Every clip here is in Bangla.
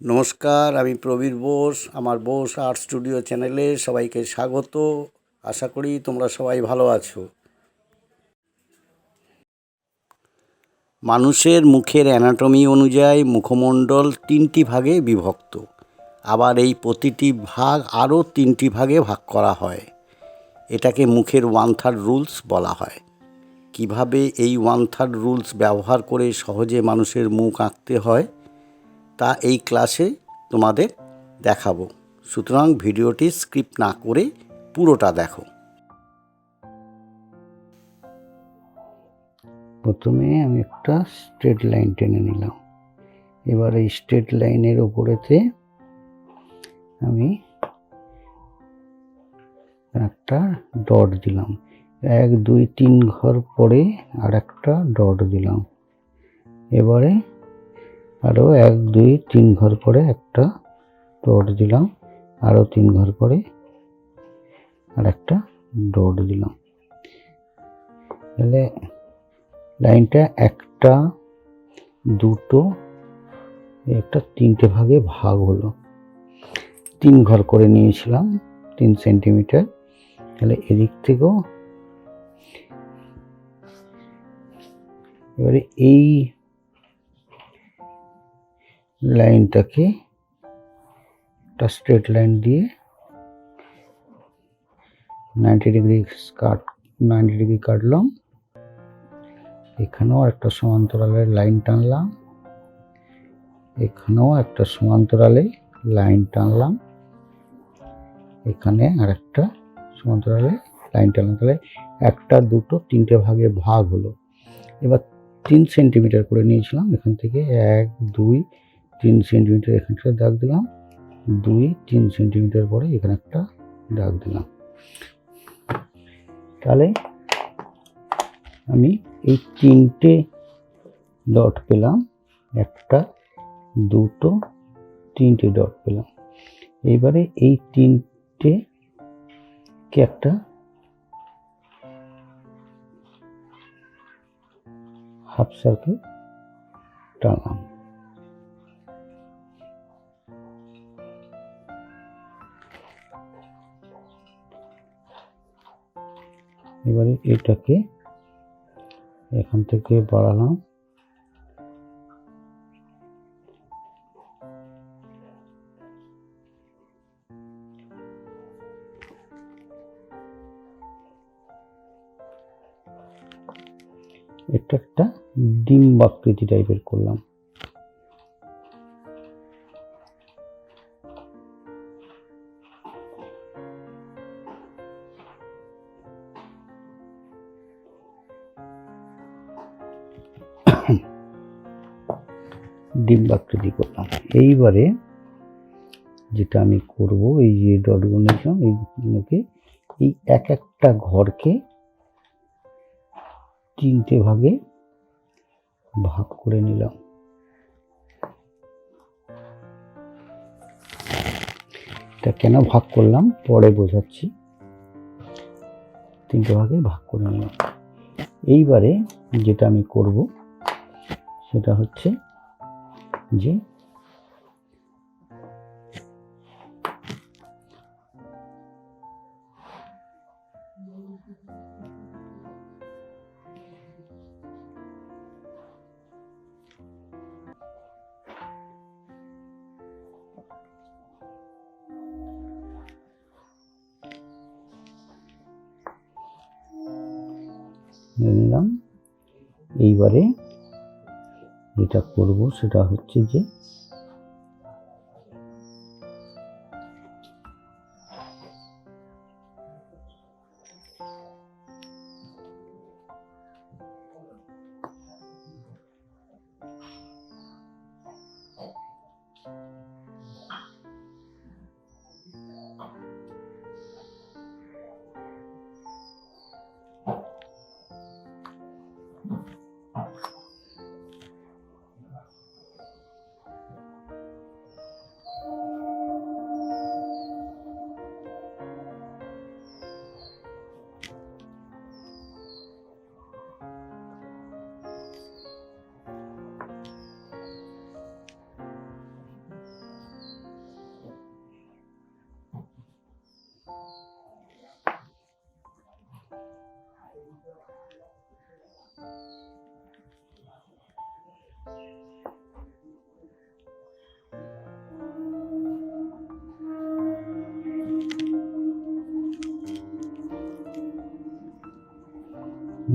নমস্কার, আমি প্রবীর বোস। আমার বোস আর্ট স্টুডিও চ্যানেলে সবাইকে স্বাগত। আশা করি তোমরা সবাই ভালো আছো। মানুষের মুখের অ্যানাটমি অনুযায়ী মুখমণ্ডল 3টি ভাগে বিভক্ত। আবার এই প্রতিটি ভাগ আরও 3টি ভাগে ভাগ করা হয়। এটাকে মুখের 1/3 রুলস বলা হয়। কিভাবে এই 1/3 রুলস ব্যবহার করে সহজে মানুষের মুখ আঁকতে হয় তা এই ক্লাসে তোমাদের দেখাবো। সুতরাং ভিডিওটি স্কিপ না করে পুরোটা দেখো। প্রথমে আমি একটা স্ট্রেট লাইন টেনে নিলাম। এবার এই স্ট্রেট লাইনের ওপরেতে আমি একটা ডট দিলাম। 1 2 3 ঘর পরে আর একটা ডট দিলাম। এবারে আরও 1 2 3 ঘর পরে একটা ডট দিলাম। আরও 3 ঘর পরে আর একটা ডট দিলাম। তাহলে লাইনটা একটা, দুটো, একটা 3টে ভাগে ভাগ হলো। 3 ঘর করে নিয়েছিলাম 3 সেন্টিমিটার। তাহলে এদিক থেকেও এবারে এই লাইনটাকে একটা স্ট্রেট লাইন দিয়ে 90 ডিগ্রি কাটলাম। এখানেও একটা সমান্তরালে লাইন টানলাম, এখানেও একটা সমান্তরালে লাইন টানলাম, এখানে আর একটা সমান্তরালে লাইন টানলাম। তাহলে একটা, দুটো, 3টে ভাগে ভাগ হলো। এবার 3 সেন্টিমিটার করে নিয়েছিলাম। এখান থেকে 1 2 3 সেন্টিমিটার এখানটা দাগ দিলাম। 2 3 সেন্টিমিটার পরে এখানে একটা দাগ দিলাম। তাহলে আমি এই 3টে ডট পেলাম। একটা, দুটো, 3টে ডট পেলাম। এইবারে এই 3টে কে একটা হাফ সার্কেল টানলাম। এবারে এটাকে এখান থেকে বাড়ালাম। এটা একটা ডিম্বাকৃতি টাইপের করলাম। ডিম্বাকৃতি করলাম। এইবারে যেটা আমি করব, এই যে ডটগুলো এইগুলোকে এই একটা ঘরকে 3টে ভাগে ভাগ করে নিলাম। এটা কেন ভাগ করলাম পরে বোঝাচ্ছি। 3টে ভাগে ভাগ করে নিলাম। এইবারে যেটা আমি করব সেটা হচ্ছে যে নিলাম। এইবারে যেটা করব সেটা হচ্ছে যে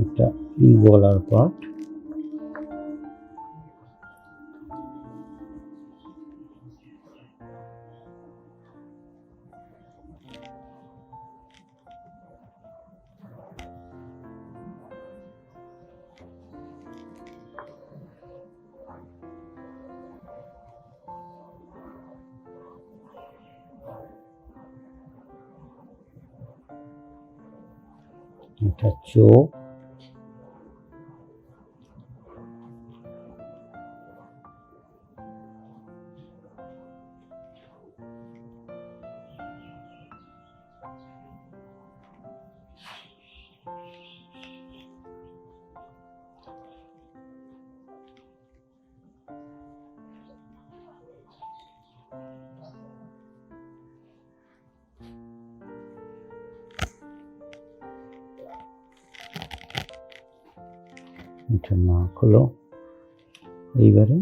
এটা গলার পার্ট, এটা চোখ, এটা নাক হলো। এইবারে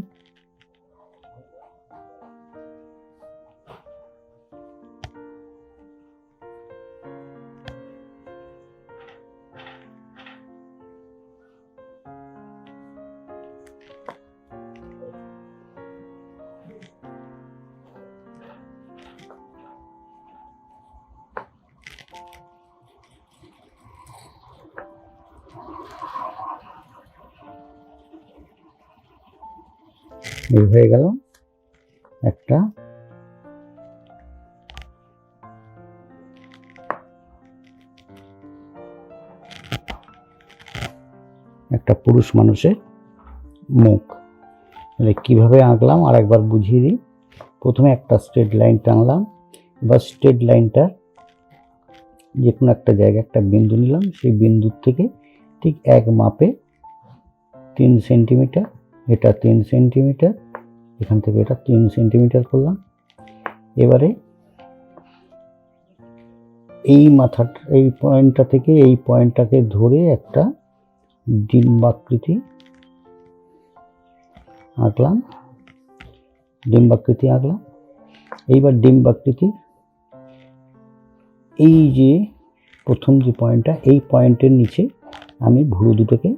এই হয়ে গেল একটা পুরুষ মানুষের মুখ। তাহলে কিভাবে আঁকলাম আর একবার বুঝিয়ে দিই। প্রথমে একটা স্ট্রেট লাইন টানলাম, এবার স্ট্রেট লাইনটা যে কোনো একটা জায়গায় একটা বিন্দু নিলাম, সেই বিন্দুর থেকে ঠিক এক মাপে 3 সেন্টিমিটার, এটা 3 সেন্টিমিটার, এখান থেকে এটা 3 সেন্টিমিটার করলাম। এবারে এই মাথাটা, এই পয়েন্টটা থেকে এই পয়েন্টটাকে ধরে একটা ডিম্বাকৃতি আঁকলাম, এইবার ডিম্বাকৃতি এই যে প্রথম যে পয়েন্টটা, এই পয়েন্টের নিচে আমি ভুরু দুটোকে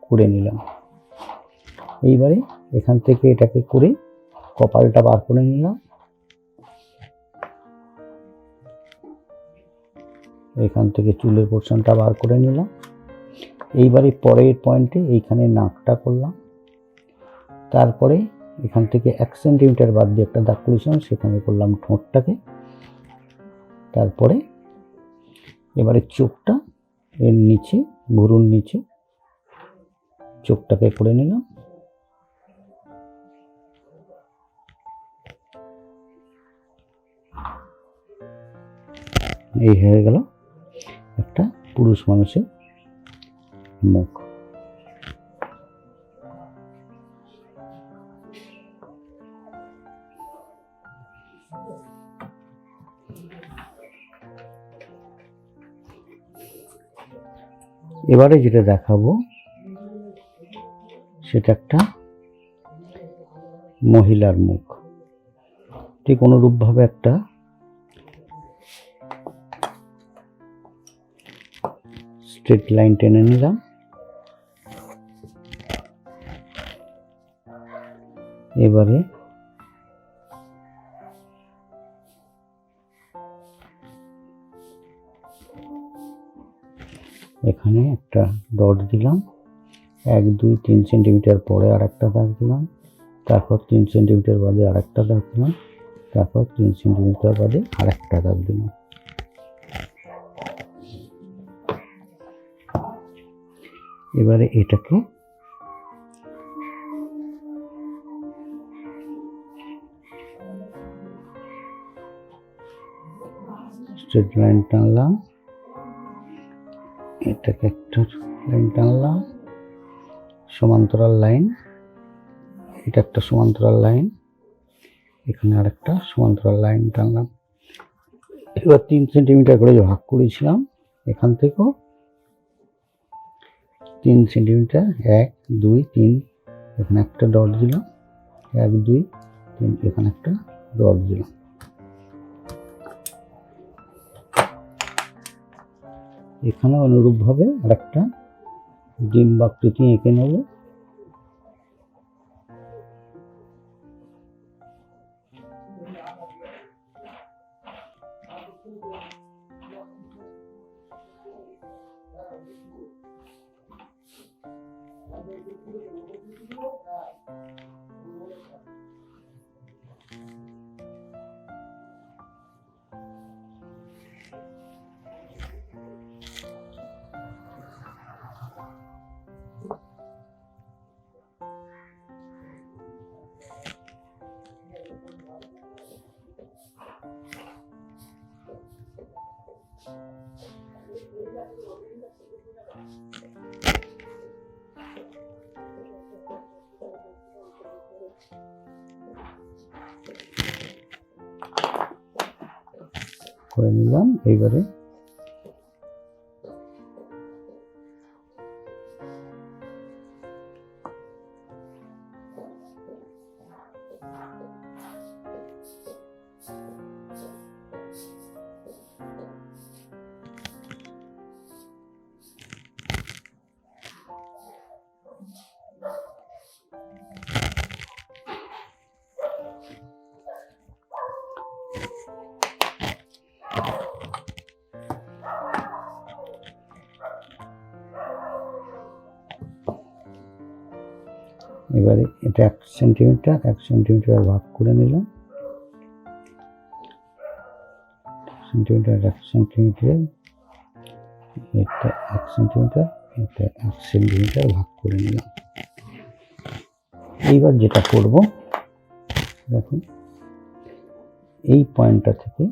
করে নিলাম। এইবারে এখান থেকে এটাকে করে কপালটা বার করে নিলাম, এখান থেকে চুলের পোর্শনটা বার করে নিলাম। এইবারে পরের পয়েন্টে এইখানে নাকটা করলাম, তারপরে এখান থেকে 1 সেন্টিমিটার বাদ দিয়ে একটা দাগ করেছিলাম, সেখানে করলাম ঠোঁটটাকে। তারপরে এবারে চোখটা, এর নিচে ভুরুর নিচে চোখটাকে করে নিলাম। এই হয়ে গেল একটা পুরুষ মানুষের মুখ। এবারে যেটা দেখাবো সেটা একটা মহিলার মুখ। ঠিক অনুরূপভাবে একটা স্ট্রেট লাইন টেনে নিলাম, এবারে এখানে একটা ডট দিলাম, 1 2 3 সেন্টিমিটার পরে আর একটা দাগ দিলাম, তারপর 3 সেন্টিমিটার বাদে আর একটা দাগ দিলাম, তারপর 3 সেন্টিমিটার বাদে আর একটা দাগ দিলাম। এবারে এটাকে স্ট্রেট লাইন টানলাম, এটাকে একটা লাইন টানলাম, সমান্তরাল লাইন, এটা একটা সমান্তরাল লাইন, এখানে আর একটা সমান্তরাল লাইন টানলাম। এবার 3 সেন্টিমিটার করে ভাগ করেছিলাম, এখান থেকেও 3 সেন্টিমিটার, 1 2 3 এখানে একটা ডট দিলাম, 1 2 3, এখানে একটা ডট দিলাম। এখানে অনুরূপভাবে আরেকটা ডিম্বাকৃতি এঁকে নেব। করে নিলাম। এইবারে এটা 1 সেন্টিমিটার 1 সেন্টিমিটার ভাগ করে নিলাম। সেন্টিমিটার 1 সেন্টিমিটার, এটা 1 সেন্টিমিটার, এটা 1 সেন্টিমিটার ভাগ করে নিলাম। এইবার যেটা করব, দেখুন এই পয়েন্টটা থেকে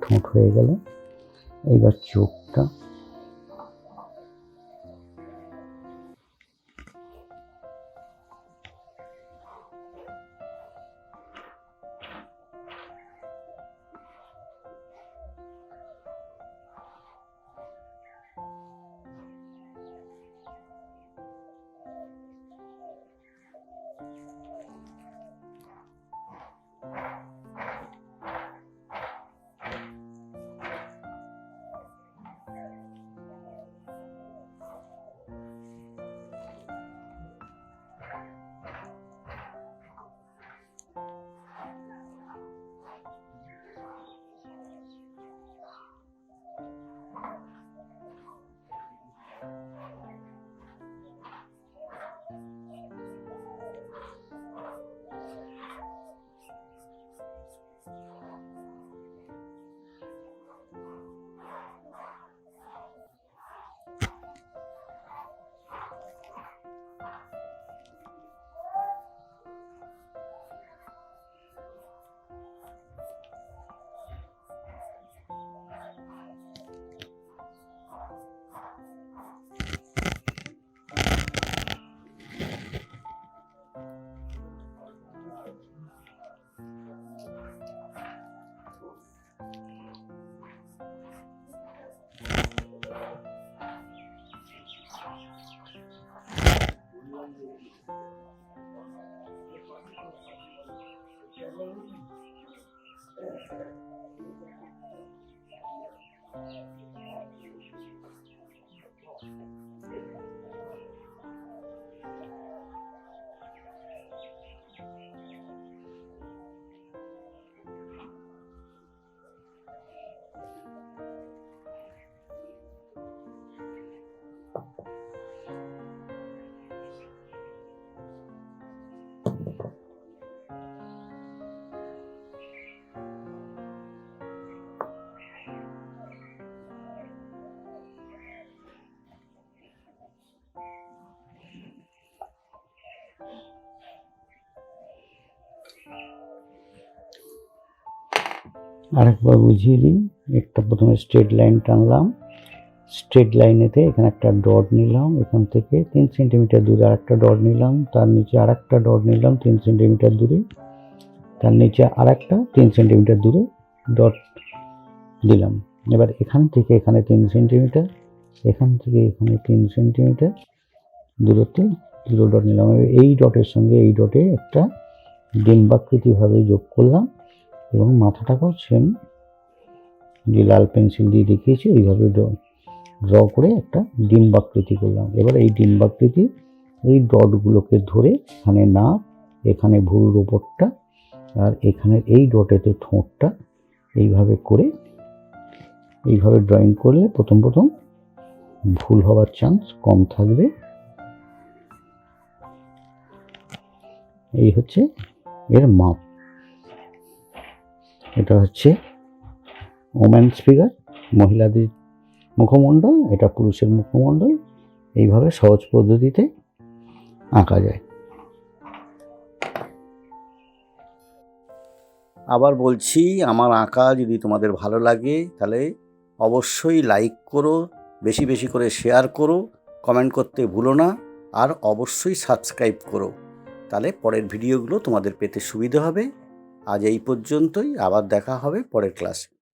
ঠোঁট হয়ে গেল। এইবার চোখটা আরেকবার বুঝিয়ে দিই। একটা প্রথমে স্ট্রেট লাইন টানলাম, স্ট্রেট লাইনেতে এখানে একটা ডট নিলাম, এখান থেকে 3 সেন্টিমিটার দূরে আরেকটা ডট নিলাম, তার নিচে আরেকটা ডট নিলাম 3 সেন্টিমিটার দূরে, তার নিচে আরেকটা 3 সেন্টিমিটার দূরে ডট দিলাম। এবার এখান থেকে এখানে 3 সেন্টিমিটার, এখান থেকে এখানে 3 সেন্টিমিটার দূরত্বে 0 ডট নিলাম। এই ডটের সঙ্গে এই ডটে একটা ডিম্বাকৃতিভাবে যোগ করলাম এবং মাথাটাকেও সেম যে লাল পেন্সিল দিয়ে দেখিয়েছি এইভাবে ড্র করে একটা ডিম্বাকৃতি করলাম। এবার এই ডিম্বাকৃতি এই ডটগুলোকে ধরে এখানে নাক, এখানে ভুরুর ওপরটা আর এখানে এই ডটেতে ঠোঁটটা এইভাবে করে এইভাবে ড্রয়িং করলে প্রথম ভুল হওয়ার চান্স কম থাকবে। এই হচ্ছে এর মাপ। এটা হচ্ছে ওমেন্স ফিগার, মহিলাদের মুখমণ্ডল, এটা পুরুষের মুখমণ্ডল। এইভাবে সহজ পদ্ধতিতে আঁকা যায়। আবার বলছি, আমার আঁকা যদি তোমাদের ভালো লাগে তাহলে অবশ্যই লাইক করো, বেশি বেশি করে শেয়ার করো, কমেন্ট করতে ভুলো না, আর অবশ্যই সাবস্ক্রাইব করো। তাহলে পরের ভিডিওগুলো তোমাদের পেতে সুবিধা হবে। আজ এই পর্যন্তই, আবার দেখা হবে পরের ক্লাসে।